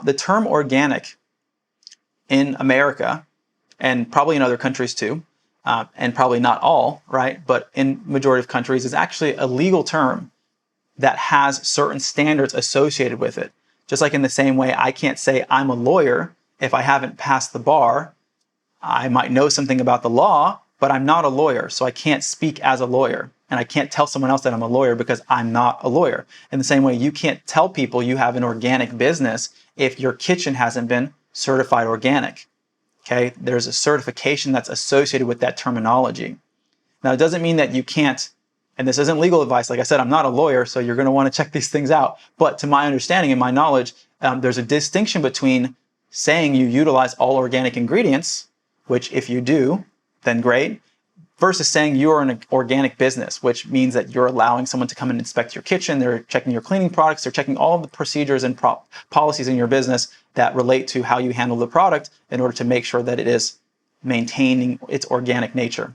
The term organic in America, and probably in other countries too, and probably not all, right? But in majority of countries, is actually a legal term that has certain standards associated with it. Just like in the same way, I can't say I'm a lawyer if I haven't passed the bar. I might know something about the law, but I'm not a lawyer, so I can't speak as a lawyer. And I can't tell someone else that I'm a lawyer because I'm not a lawyer. In the same way, you can't tell people you have an organic business if your kitchen hasn't been certified organic. Okay, there's a certification that's associated with that terminology. Now, it doesn't mean that you can't, and this isn't legal advice. Like I said, I'm not a lawyer, so you're going to want to check these things out. But to my understanding and my knowledge, there's a distinction between saying you utilize all organic ingredients, which if you do, then great, versus saying you're an organic business, which means that you're allowing someone to come and inspect your kitchen. They're checking your cleaning products. They're checking all of the procedures and policies in your business that relate to how you handle the product in order to make sure that it is maintaining its organic nature.